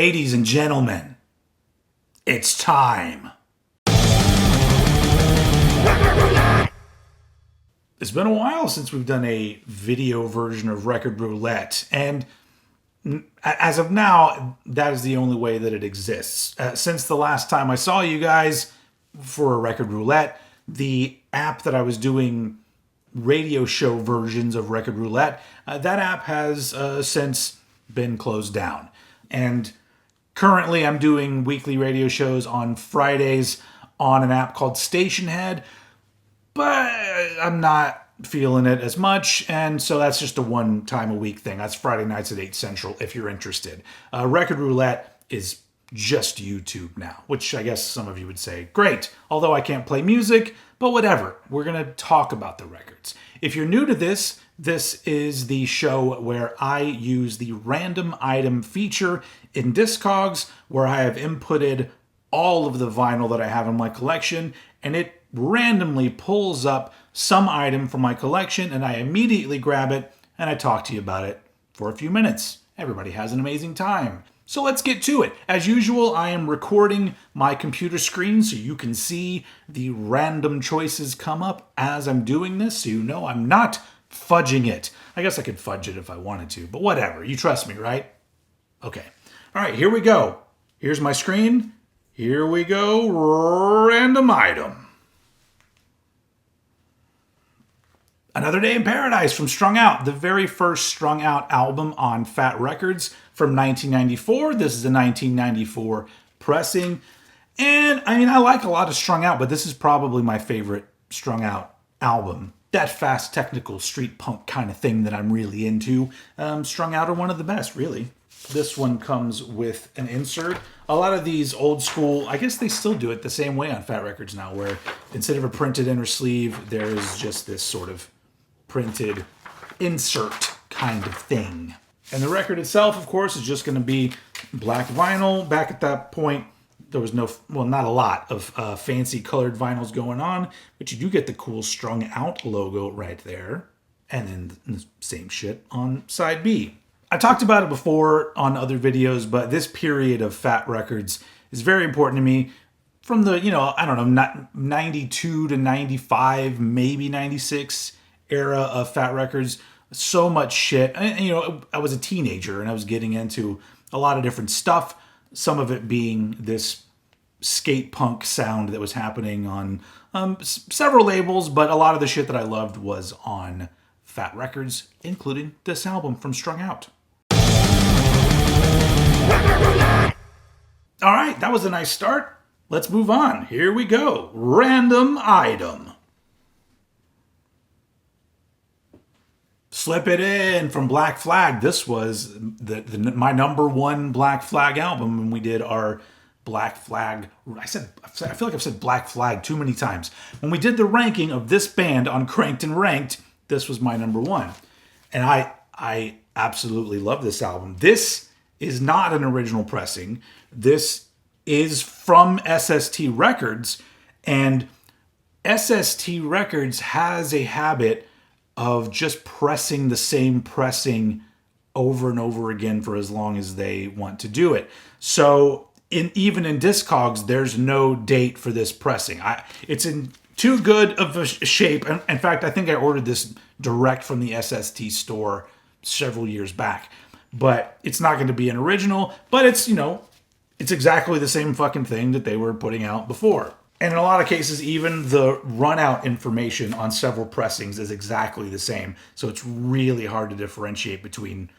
Ladies and gentlemen, it's time. It's been a while since we've done a video version of Record Roulette, and as of now, that is the only way that it exists. Since the last time I saw you guys for Record Roulette, the app that I was doing radio show versions of Record Roulette, that app has since been closed down. And currently I'm doing weekly radio shows on Fridays on an app called Stationhead, but I'm not feeling it as much, and so that's just a one-time-a-week thing. That's Friday nights at 8 Central if you're interested. Record Roulette is just YouTube now, which I guess some of you would say, great, although I can't play music, but whatever. We're going to talk about the records. If you're new to this, this is the show where I use the random item feature in Discogs, where I have inputted all of the vinyl that I have in my collection, and it randomly pulls up some item from my collection, and I immediately grab it, and I talk to you about it for a few minutes. Everybody has an amazing time. So let's get to it. As usual, I am recording my computer screen so you can see the random choices come up as I'm doing this, so you know I'm not fudging it. I guess I could fudge it if I wanted to, but whatever. You trust me, right? Okay. All right, here we go. Here's my screen. Here we go. Random item. Another Day in Paradise from Strung Out, the very first Strung Out album on Fat Records from 1994. This is a 1994 pressing. And I mean, I like a lot of Strung Out, but this is probably my favorite Strung Out album. That fast, technical, street punk kind of thing that I'm really into. Strung Out are one of the best, really. This one comes with an insert. A lot of these old school, I guess they still do it the same way on Fat Records now, where instead of a printed inner sleeve, there's just this sort of printed insert kind of thing. And the record itself, of course, is just going to be black vinyl. Back at that point, there was not a lot of fancy colored vinyls going on, but you do get the cool Strung Out logo right there. And then the same shit on side B. I talked about it before on other videos, but this period of Fat Records is very important to me. From the, 92 to 95, maybe 96 era of Fat Records. So much shit. And, I was a teenager and I was getting into a lot of different stuff. Some of it being this skate punk sound that was happening on several labels, but a lot of the shit that I loved was on Fat Records, including this album from Strung Out. All right, that was a nice start. Let's move on. Here we go. Random item. Slip It In from Black Flag. This was my number one Black Flag album when we did our Black Flag. I feel like I've said Black Flag too many times. When we did the ranking of this band on Cranked and Ranked, this was my number one. And I absolutely love this album. This is not an original pressing. This is from SST Records, and SST Records has a habit of just pressing the same pressing over and over again for as long as they want to do it. So even in Discogs, there's no date for this pressing. It's in too good of a shape. In fact, I think I ordered this direct from the SST store several years back. But it's not going to be an original, but it's exactly the same fucking thing that they were putting out before. And in a lot of cases, even the run-out information on several pressings is exactly the same. So it's really hard to differentiate between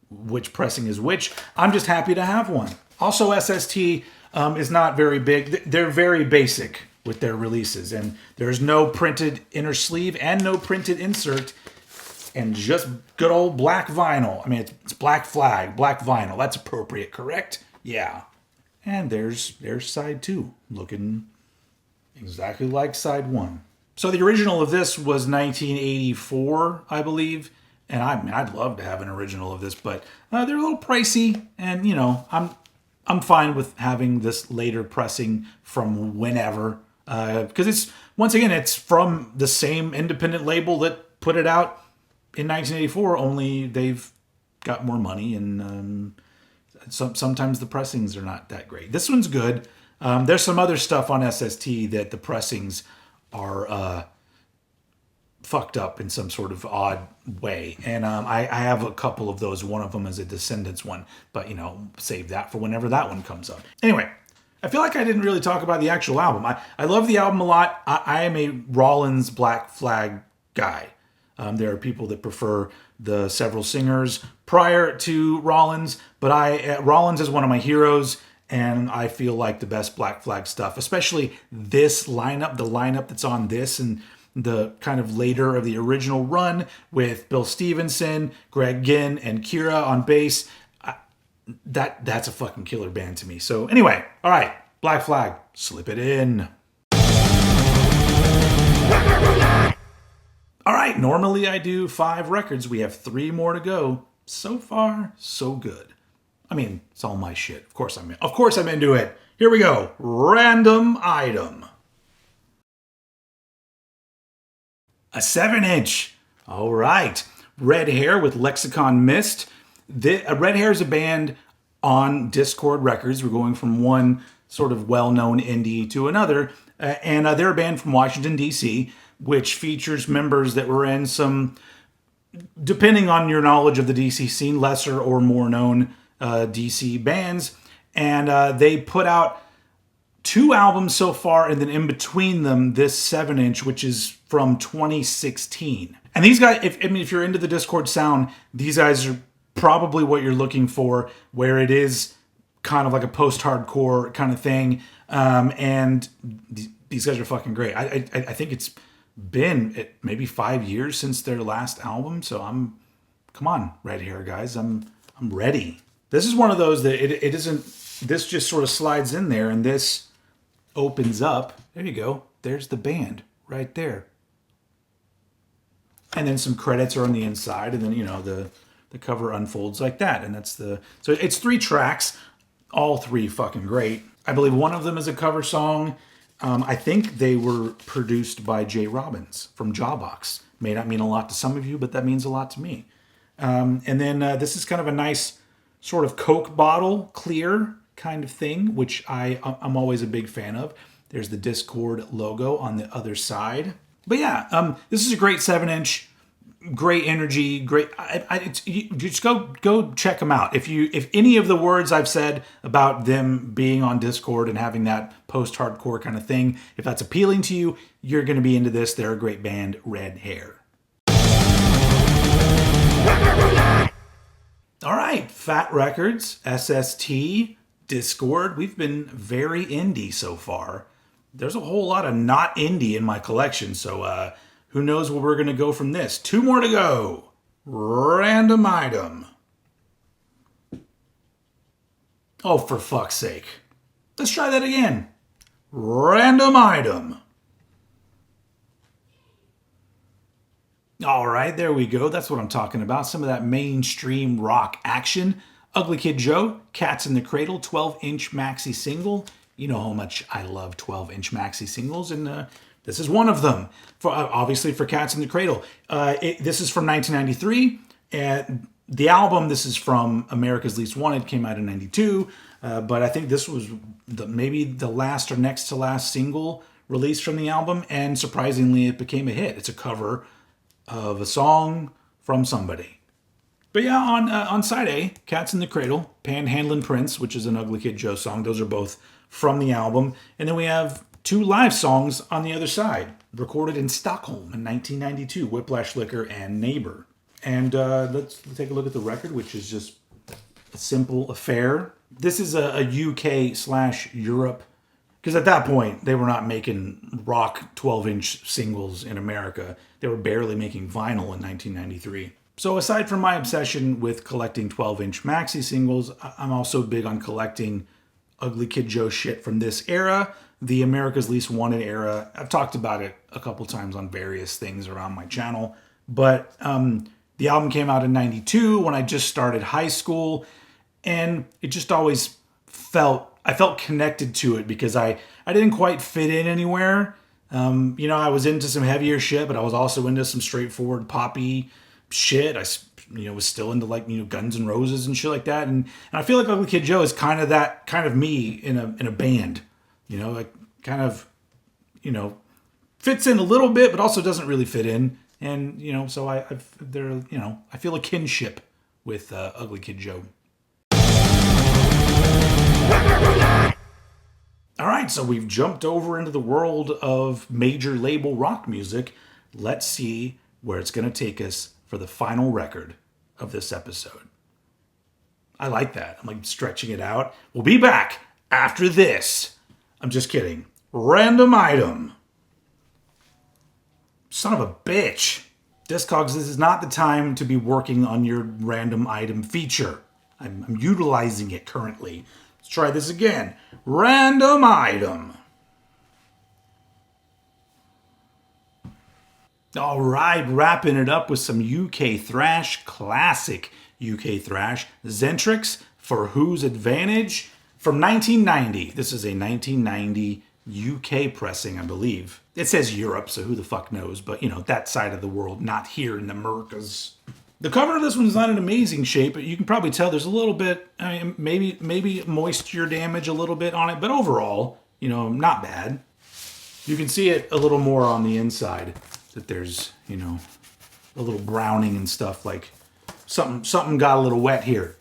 which pressing is which. I'm just happy to have one. Also, SST is not very big. They're very basic with their releases. And there's no printed inner sleeve and no printed insert. And just good old black vinyl. I mean, it's Black Flag, black vinyl. That's appropriate, correct? Yeah. And there's side 2, looking exactly like side 1. So the original of this was 1984, I believe. And I'd love to have an original of this, but they're a little pricey. And I'm fine with having this later pressing from whenever, because it's from the same independent label that put it out in 1984, only they've got more money and Sometimes the pressings are not that great. This one's good. There's some other stuff on SST that the pressings are fucked up in some sort of odd way. And I have a couple of those. One of them is a Descendants one, but save that for whenever that one comes up. Anyway, I feel like I didn't really talk about the actual album. I love the album a lot. I am a Rollins Black Flag guy. There are people that prefer the several singers prior to Rollins, but Rollins is one of my heroes, and I feel like the best Black Flag stuff, especially this lineup, the lineup that's on this and the kind of later of the original run with Bill Stevenson, Greg Ginn, and Kira on bass. That's a fucking killer band to me. So anyway, all right, Black Flag, slip it in. All right, normally I do 5 records. We have 3 more to go. So far, so good. I mean, it's all my shit. Of course I'm into it. Here we go. Random item. A 7-inch. All right. Red Hair with Lexicon Mist. Red Hair is a band on Discord Records. We're going from one sort of well-known indie to another. And they're a band from Washington, D.C., which features members that were in some, depending on your knowledge of the DC scene, lesser or more known DC bands. And they put out 2 albums so far, and then in between them, this 7-inch, which is from 2016. And these guys, if you're into the Discord sound, these guys are probably what you're looking for, where it is kind of like a post-hardcore kind of thing. And these guys are fucking great. I think it's been maybe 5 years since their last album, so come on, Red Hair guys, I'm ready. This is one of those that it isn't. This just sort of slides in there, and this opens up. There you go. There's the band right there, and then some credits are on the inside, and then the cover unfolds like that, and so it's 3 tracks, all 3 fucking great. I believe one of them is a cover song. I think they were produced by Jay Robbins from Jawbox. May not mean a lot to some of you, but that means a lot to me. And then this is kind of a nice sort of Coke bottle, clear kind of thing, which I'm always a big fan of. There's the Discord logo on the other side. But yeah, this is a great 7-inch. Great energy, great. Just go check them out. If any of the words I've said about them being on Discord and having that post-hardcore kind of thing, if that's appealing to you, you're going to be into this. They're a great band, Red Hair. All right, Fat Records, SST, Discord. We've been very indie so far. There's a whole lot of not indie in my collection, so who knows where we're going to go from this. 2 more to go. Random item. Oh, for fuck's sake. Let's try that again. Random item. All right, there we go. That's what I'm talking about. Some of that mainstream rock action. Ugly Kid Joe, Cats in the Cradle, 12-inch maxi single. You know how much I love 12-inch maxi singles, and this is one of them, obviously for Cats in the Cradle. This is from 1993, and the album, this is from America's Least Wanted, came out in 92, but I think this was maybe the last or next to last single released from the album, and surprisingly, it became a hit. It's a cover of a song from somebody. But yeah, on side A, Cats in the Cradle, Panhandlin' Prince, which is an Ugly Kid Joe song. Those are both from the album. And then we have 2 live songs on the other side, recorded in Stockholm in 1992, Whiplash Liquor and Neighbor. And let's take a look at the record, which is just a simple affair. This is a UK/Europe, because at that point, they were not making rock 12-inch singles in America. They were barely making vinyl in 1993. So aside from my obsession with collecting 12-inch maxi singles, I'm also big on collecting Ugly Kid Joe shit from this era, the America's Least Wanted era. I've talked about it a couple times on various things around my channel, but the album came out in 92 when I just started high school, and it just always I felt connected to it because I didn't quite fit in anywhere. I was into some heavier shit, but I was also into some straightforward poppy shit. I was still into like, Guns N' Roses and shit like that. And I feel like Ugly Kid Joe is kind of that, kind of me in a band, like kind of, fits in a little bit, but also doesn't really fit in. And, so I feel a kinship with Ugly Kid Joe. All right, so we've jumped over into the world of major label rock music. Let's see where it's going to take us for the final record of this episode. I like that. I'm like stretching it out. We'll be back after this. I'm just kidding. Random item. Son of a bitch. Discogs, this is not the time to be working on your random item feature. I'm utilizing it currently. Let's try this again. Random item. All right, wrapping it up with some UK thrash, classic UK thrash. Zentrix, For Whose Advantage? From 1990. This is a 1990 UK pressing, I believe. It says Europe, so who the fuck knows? But, that side of the world, not here in the Americas. The cover of this one's not an amazing shape, but you can probably tell there's a little bit, maybe moisture damage a little bit on it, but overall, not bad. You can see it a little more on the inside, that there's, a little browning and stuff, like something got a little wet here.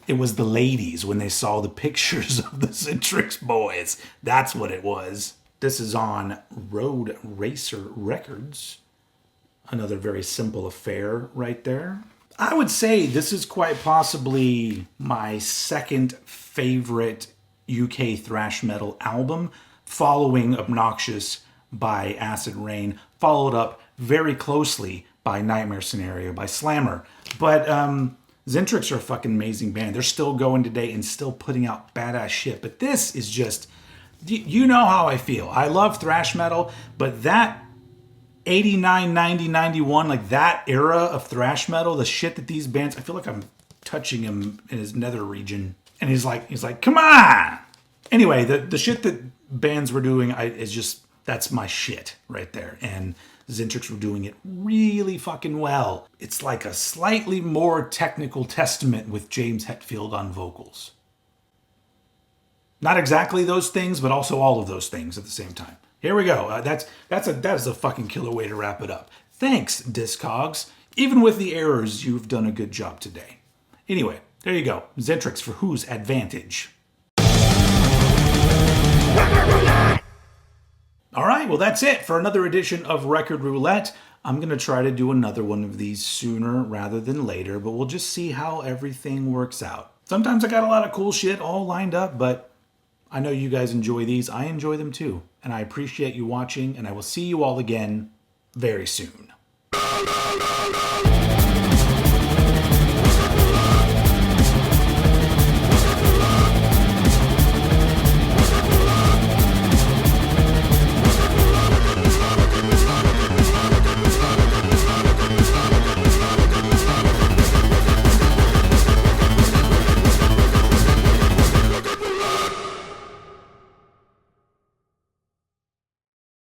It was the ladies when they saw the pictures of the Zentrix boys. That's what it was. This is on Road Racer Records. Another very simple affair right there. I would say this is quite possibly my second favorite UK thrash metal album, following Obnoxious by Acid Rain, followed up very closely by Nightmare Scenario by Slammer. But Zentrix are a fucking amazing band. They're still going today and still putting out badass shit. But this is just, you know how I feel. I love thrash metal, but that 89, 90, 91, like that era of thrash metal, the shit that these bands, I feel like I'm touching him in his nether region. And he's like, come on! Anyway, the shit that bands were doing is just, that's my shit right there. And Zentrix were doing it really fucking well. It's like a slightly more technical Testament with James Hetfield on vocals. Not exactly those things, but also all of those things at the same time. Here we go. That is a fucking killer way to wrap it up. Thanks, Discogs. Even with the errors, you've done a good job today. Anyway, there you go. Zentrix, For Whose Advantage? All right, well, that's it for another edition of Record Roulette. I'm going to try to do another one of these sooner rather than later, but we'll just see how everything works out. Sometimes I got a lot of cool shit all lined up, but I know you guys enjoy these. I enjoy them too. And I appreciate you watching, and I will see you all again very soon.